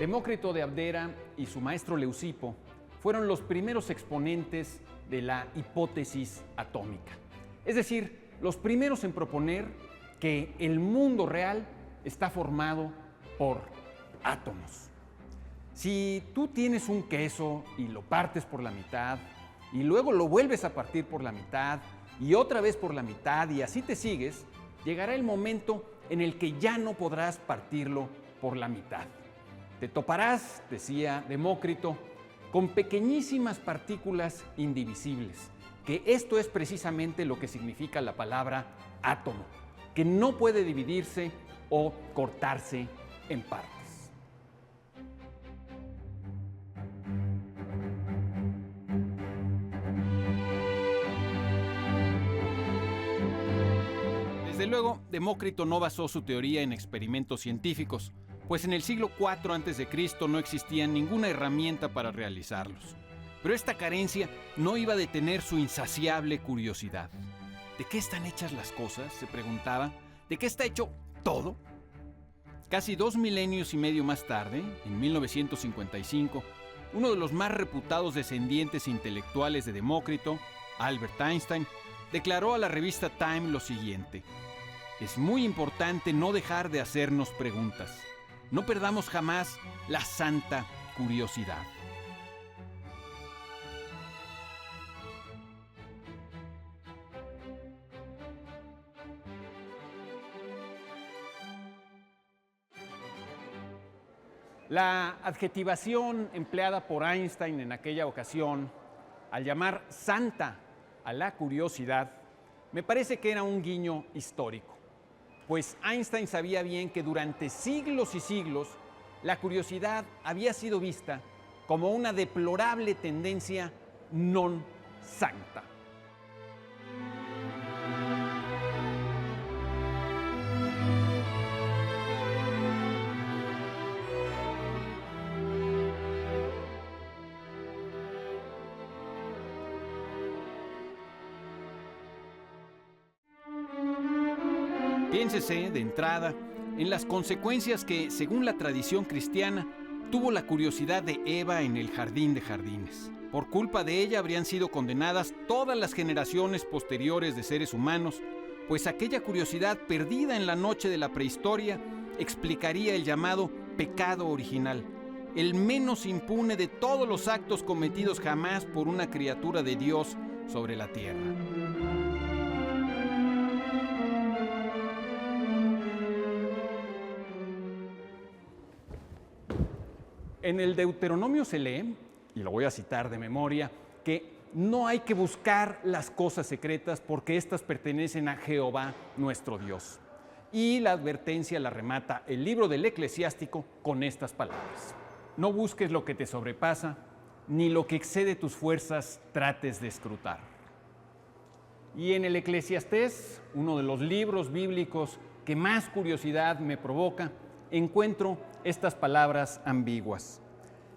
Demócrito de Abdera y su maestro Leucipo fueron los primeros exponentes de la hipótesis atómica. Es decir, los primeros en proponer que el mundo real está formado por átomos. Si tú tienes un queso y lo partes por la mitad, y luego lo vuelves a partir por la mitad, y otra vez por la mitad, y así te sigues, llegará el momento en el que ya no podrás partirlo por la mitad. Te toparás, decía Demócrito, con pequeñísimas partículas indivisibles, que esto es precisamente lo que significa la palabra átomo, que no puede dividirse o cortarse en partes. Desde luego, Demócrito no basó su teoría en experimentos científicos, pues en el siglo IV a.C. no existía ninguna herramienta para realizarlos. Pero esta carencia no iba a detener su insaciable curiosidad. ¿De qué están hechas las cosas?, se preguntaba. ¿De qué está hecho todo? Casi 2 milenios y medio más tarde, en 1955, uno de los más reputados descendientes intelectuales de Demócrito, Albert Einstein, declaró a la revista Time lo siguiente: es muy importante no dejar de hacernos preguntas. No perdamos jamás la santa curiosidad. La adjetivación empleada por Einstein en aquella ocasión, al llamar santa a la curiosidad, me parece que era un guiño histórico, pues Einstein sabía bien que durante siglos y siglos la curiosidad había sido vista como una deplorable tendencia non sancta. Piénsese, de entrada, en las consecuencias que, según la tradición cristiana, tuvo la curiosidad de Eva en el jardín de jardines. Por culpa de ella habrían sido condenadas todas las generaciones posteriores de seres humanos, pues aquella curiosidad perdida en la noche de la prehistoria explicaría el llamado pecado original, el menos impune de todos los actos cometidos jamás por una criatura de Dios sobre la tierra. En el Deuteronomio se lee, y lo voy a citar de memoria, que no hay que buscar las cosas secretas porque éstas pertenecen a Jehová nuestro Dios. Y la advertencia la remata el libro del Eclesiástico con estas palabras: no busques lo que te sobrepasa, ni lo que excede tus fuerzas trates de escrutar. Y en el Eclesiastés, uno de los libros bíblicos que más curiosidad me provoca, encuentro estas palabras ambiguas: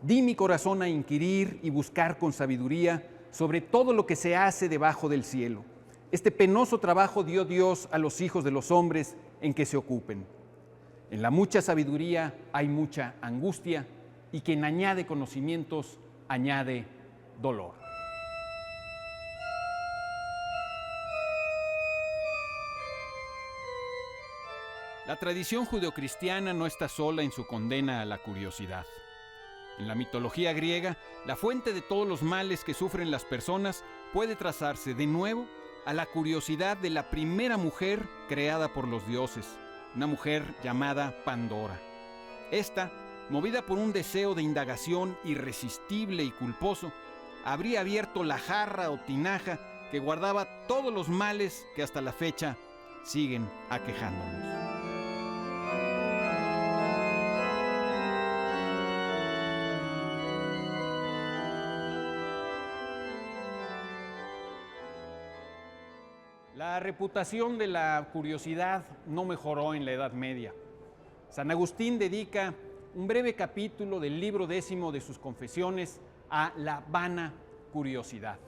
di mi corazón a inquirir y buscar con sabiduría sobre todo lo que se hace debajo del cielo. Este penoso trabajo dio Dios a los hijos de los hombres en que se ocupen. En la mucha sabiduría hay mucha angustia, y quien añade conocimientos añade dolor. La tradición judeocristiana no está sola en su condena a la curiosidad. En la mitología griega, la fuente de todos los males que sufren las personas puede trazarse de nuevo a la curiosidad de la primera mujer creada por los dioses, una mujer llamada Pandora. Esta, movida por un deseo de indagación irresistible y culposo, habría abierto la jarra o tinaja que guardaba todos los males que hasta la fecha siguen aquejándonos. La reputación de la curiosidad no mejoró en la Edad Media. San Agustín dedica un breve capítulo del libro 10 de sus Confesiones a la vana curiosidad.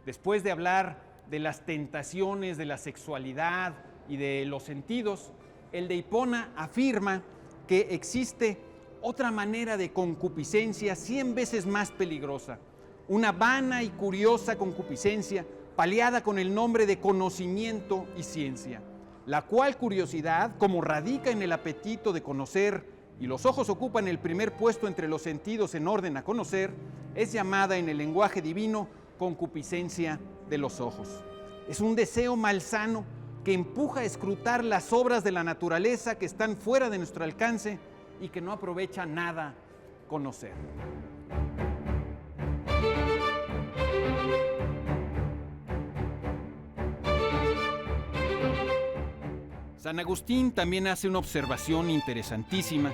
Después de hablar de las tentaciones de la sexualidad y de los sentidos, el de Hipona afirma que existe otra manera de concupiscencia 100 veces más peligrosa, una vana y curiosa concupiscencia paliada con el nombre de conocimiento y ciencia, la cual curiosidad, como radica en el apetito de conocer y los ojos ocupan el primer puesto entre los sentidos en orden a conocer, es llamada en el lenguaje divino concupiscencia de los ojos. Es un deseo malsano que empuja a escrutar las obras de la naturaleza que están fuera de nuestro alcance y que no aprovecha nada conocer. San Agustín también hace una observación interesantísima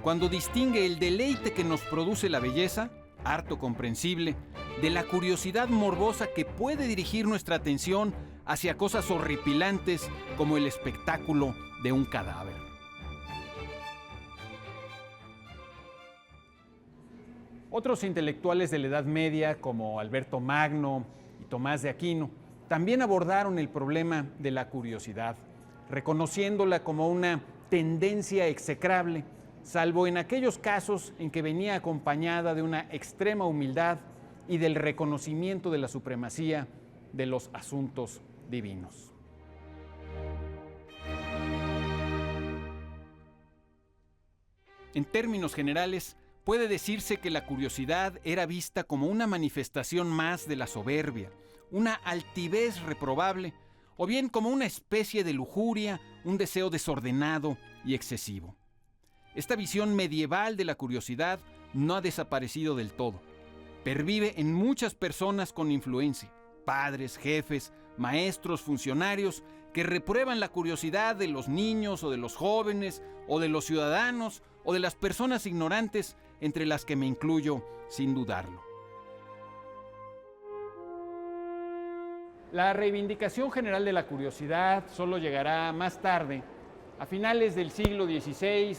cuando distingue el deleite que nos produce la belleza, harto comprensible, de la curiosidad morbosa que puede dirigir nuestra atención hacia cosas horripilantes como el espectáculo de un cadáver. Otros intelectuales de la Edad Media, como Alberto Magno y Tomás de Aquino, también abordaron el problema de la curiosidad, reconociéndola como una tendencia execrable, salvo en aquellos casos en que venía acompañada de una extrema humildad y del reconocimiento de la supremacía de los asuntos divinos. En términos generales, puede decirse que la curiosidad era vista como una manifestación más de la soberbia, una altivez reprobable, o bien como una especie de lujuria, un deseo desordenado y excesivo. Esta visión medieval de la curiosidad no ha desaparecido del todo. Pervive en muchas personas con influencia, padres, jefes, maestros, funcionarios, que reprueban la curiosidad de los niños o de los jóvenes o de los ciudadanos o de las personas ignorantes, entre las que me incluyo sin dudarlo. La reivindicación general de la curiosidad solo llegará más tarde, a finales del siglo XVI,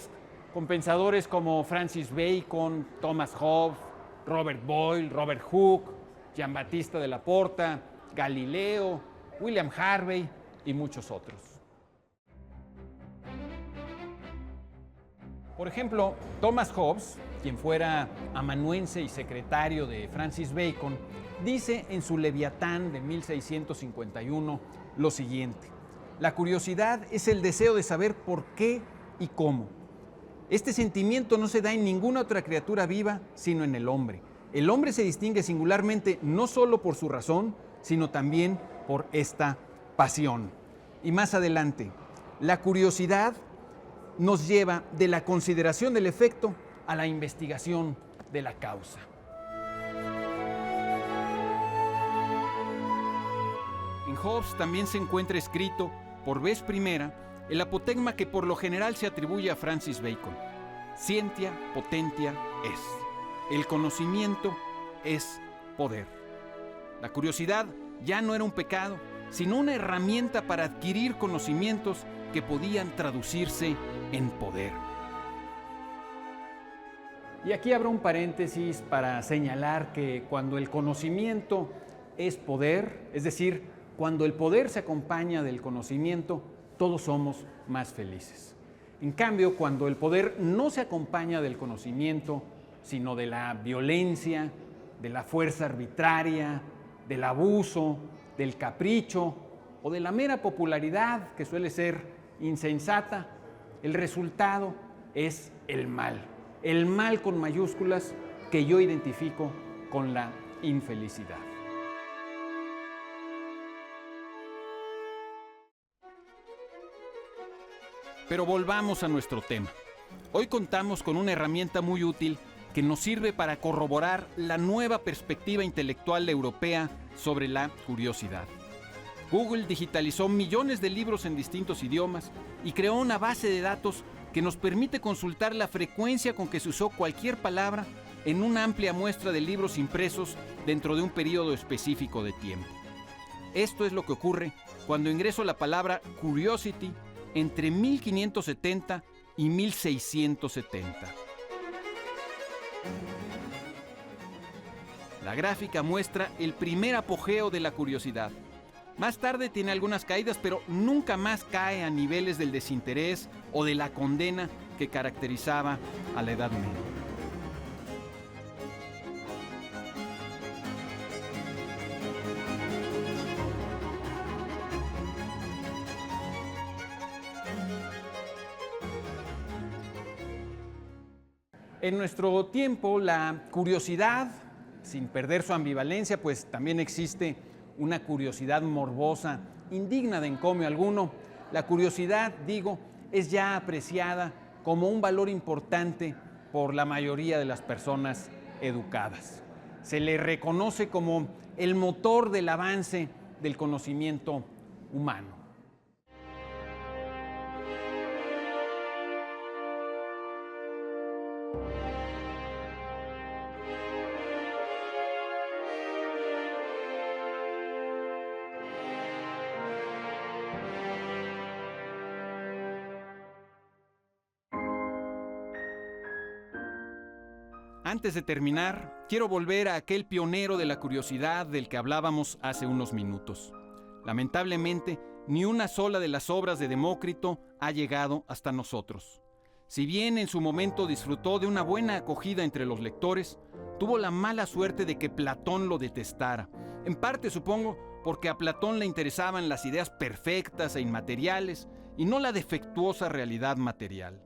con pensadores como Francis Bacon, Thomas Hobbes, Robert Boyle, Robert Hooke, Giambattista della Porta, Galileo, William Harvey y muchos otros. Por ejemplo, Thomas Hobbes, quien fuera amanuense y secretario de Francis Bacon, dice en su Leviatán de 1651 lo siguiente: la curiosidad es el deseo de saber por qué y cómo. Este sentimiento no se da en ninguna otra criatura viva, sino en el hombre. El hombre se distingue singularmente no solo por su razón, sino también por esta pasión. Y más adelante, la curiosidad nos lleva de la consideración del efecto a la investigación de la causa. En Hobbes también se encuentra escrito, por vez primera, el apotegma que por lo general se atribuye a Francis Bacon: scientia potentia es. El conocimiento es poder. La curiosidad ya no era un pecado, sino una herramienta para adquirir conocimientos que podían traducirse en poder. Y aquí abro un paréntesis para señalar que cuando el conocimiento es poder, es decir, cuando el poder se acompaña del conocimiento, todos somos más felices. En cambio, cuando el poder no se acompaña del conocimiento, sino de la violencia, de la fuerza arbitraria, del abuso, del capricho o de la mera popularidad, que suele ser insensata, el resultado es el mal con mayúsculas, que yo identifico con la infelicidad. Pero volvamos a nuestro tema. Hoy contamos con una herramienta muy útil que nos sirve para corroborar la nueva perspectiva intelectual europea sobre la curiosidad. Google digitalizó millones de libros en distintos idiomas y creó una base de datos que nos permite consultar la frecuencia con que se usó cualquier palabra en una amplia muestra de libros impresos dentro de un periodo específico de tiempo. Esto es lo que ocurre cuando ingreso la palabra curiosity entre 1570 y 1670. La gráfica muestra el primer apogeo de la curiosidad. Más tarde tiene algunas caídas, pero nunca más cae a niveles del desinterés o de la condena que caracterizaba a la Edad Media. En nuestro tiempo, la curiosidad, sin perder su ambivalencia, pues también existe una curiosidad morbosa, indigna de encomio alguno. La curiosidad, digo, es ya apreciada como un valor importante por la mayoría de las personas educadas. Se le reconoce como el motor del avance del conocimiento humano. Antes de terminar, quiero volver a aquel pionero de la curiosidad del que hablábamos hace unos minutos. Lamentablemente, ni una sola de las obras de Demócrito ha llegado hasta nosotros. Si bien en su momento disfrutó de una buena acogida entre los lectores, tuvo la mala suerte de que Platón lo detestara. En parte, supongo, porque a Platón le interesaban las ideas perfectas e inmateriales y no la defectuosa realidad material.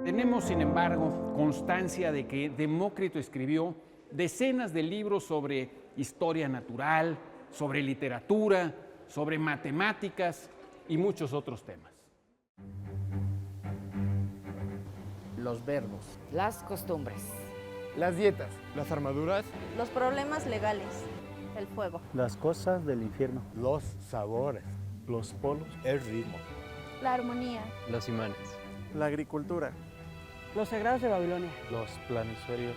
Tenemos, sin embargo, constancia de que Demócrito escribió decenas de libros sobre historia natural, sobre literatura, sobre matemáticas y muchos otros temas. Los verbos, Las costumbres. Las dietas, las armaduras, Los problemas legales, el fuego, Las cosas del infierno. los sabores, Los polos. el ritmo, la armonía, Los imanes. la agricultura, Los sagrados de Babilonia. Los planisferios.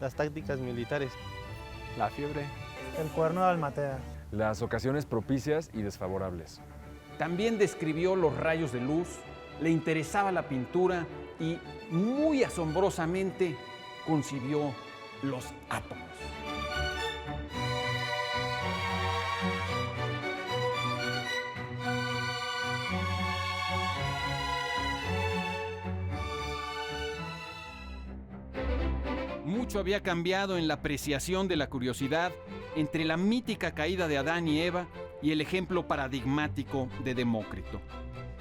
Las tácticas militares. La fiebre. El cuerno de Almatea. Las ocasiones propicias y desfavorables. También describió los rayos de luz, le interesaba la pintura y, muy asombrosamente, concibió los átomos. Mucho había cambiado en la apreciación de la curiosidad entre la mítica caída de Adán y Eva y el ejemplo paradigmático de Demócrito.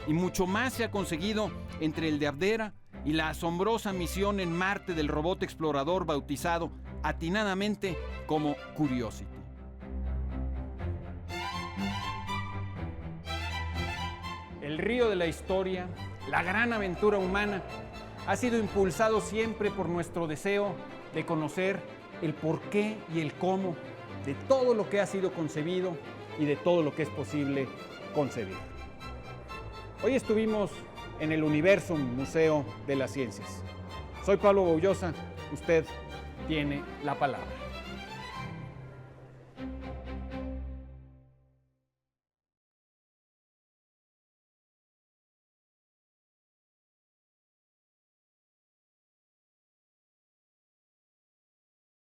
Y mucho más se ha conseguido entre el de Abdera y la asombrosa misión en Marte del robot explorador bautizado atinadamente como Curiosity. El río de la historia, la gran aventura humana, ha sido impulsado siempre por nuestro deseo de conocer el porqué y el cómo de todo lo que ha sido concebido y de todo lo que es posible concebir. Hoy estuvimos en el Universum Museo de las Ciencias. Soy Pablo Boullosa, usted tiene la palabra.